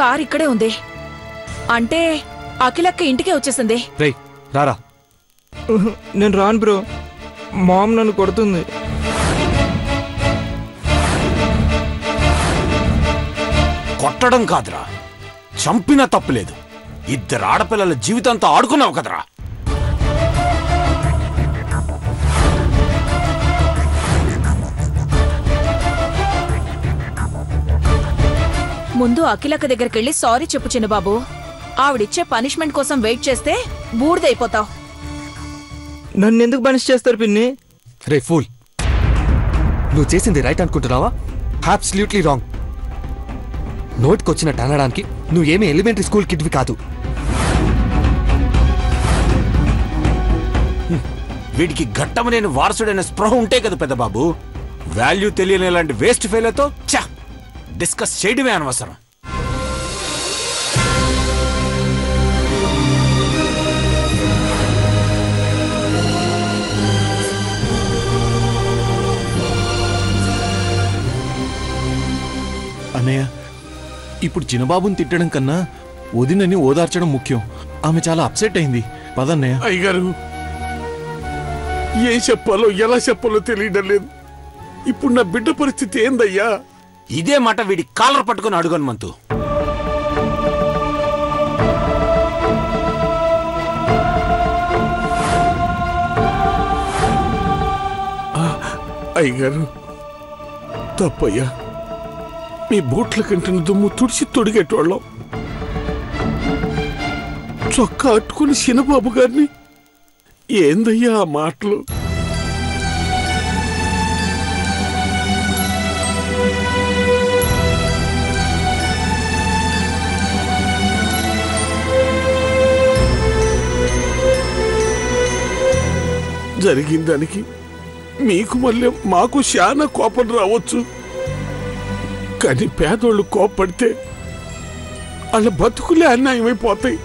Car ఇక్కడే ఉంది. అంటే అఖిలక్క ఇంటికే వచ్చేసింది. రేయ్ రారా. నేను రాను బ్రో, మామ్ నన్ను కొడుతుంది. కొట్టడం కాదురా, చంపినా తప్పులేదు. ఇద్దరు ఆడపిల్లల జీవితంతో ఆడుకున్నావు కదరా. ముందు అఖిలక్క దగ్గరికెళ్ళి సారీ చెప్పు చిన్నబాబు. ఆవిడిచ్చే పనిష్మెంట్ కోసం వెయిట్ చేస్తే బూడిదైపోతావు. నన్ను ఎందుకు పనిష్ చేస్తారు పిన్ని? రే ఫూల్, నువ్వు చేసింది రైట్ అనుకుంటున్నావా? Absolutely wrong. నోటికొచ్చినట్టు అనడానికి నువ్వేమీ ఎలిమెంటరీ స్కూల్ కిడ్వి కాదు. వీడికి ఘట్టమనేని వారసుడైన స్పృహ ఉంటే కదా పెద్ద బాబు. వాల్యూ తెలియని ఇలాంటి వేస్ట్ ఫెయిల్తో డిస్కస్ చేయడమే అనవసరం. అన్నయ్య, ఇప్పుడు చిన్నబాబుని తిట్టడం కన్నా వదినని ఓదార్చడం ముఖ్యం. ఆమె చాలా అప్సెట్ అయింది. పదన్నయ్య. అయ్యగారు, ఏం చెప్పాలో ఎలా చెప్పాలో తెలియడం లేదు. ఇప్పుడు నా బిడ్డ పరిస్థితి ఏందయ్యా? ఇదే మాట వీడి కాలర్ పట్టుకుని అడుగను మంతు. అయ్యగారు, తప్పయ్యా. మీ బూట్ల కంటిన దుమ్ము తుడిచి తొడిగేటోళ్ళం. చొక్కా అట్టుకుని చిన్నబాబు గారిని ఏందయ్యా ఆ మాటలు? జరిగిన దానికి మీకు మళ్ళీ మాకు చాలా కోపం రావచ్చు. కానీ పేదోళ్ళు కోపడితే వాళ్ళ బతుకులే అన్యాయమైపోతాయి.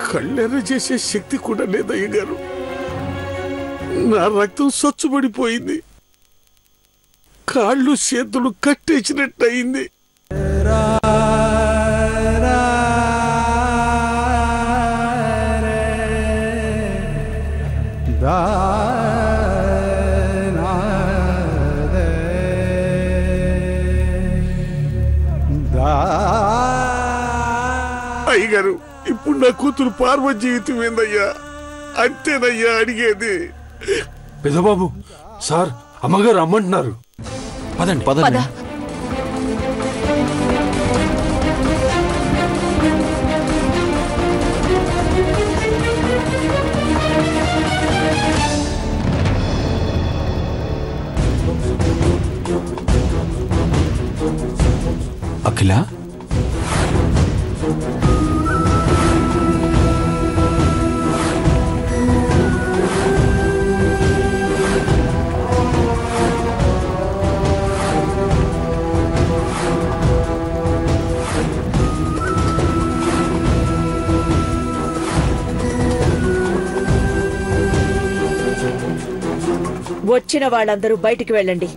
కళ్ళెర్ర చేసే శక్తి కూడా లేదయ్య గారు. నా రక్తం స్వచ్ఛబడిపోయింది. కాళ్ళు చేతులు కట్టేసినట్టయింది. అయ్యగారు, ఇప్పుడు నా కూతురు పార్వతి జీవితం ఏందయ్యా? అంతేనయ్యా అడిగేది. పెద్దబాబు సార్, అమ్మగారు రమ్మంటున్నారు. పదండి పదండి. అఖిల, వచ్చిన వాళ్ళందరూ బయటికి వెళ్ళండి.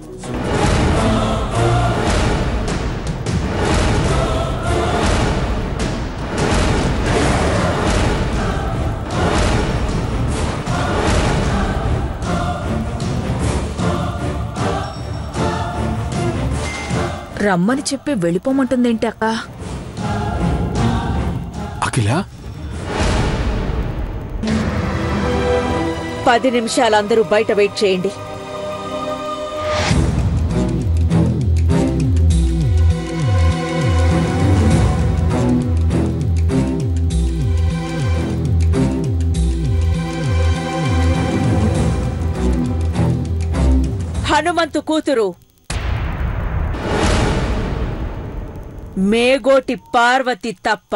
రమ్మని చెప్పి వెళ్ళిపోమంటుందేంటి అక్క? అఖిల, 10 నిమిషాలు అందరూ బయట వెయిట్ చేయండి. హనుమంతు కూతురు మేగోటి పార్వతి తప్ప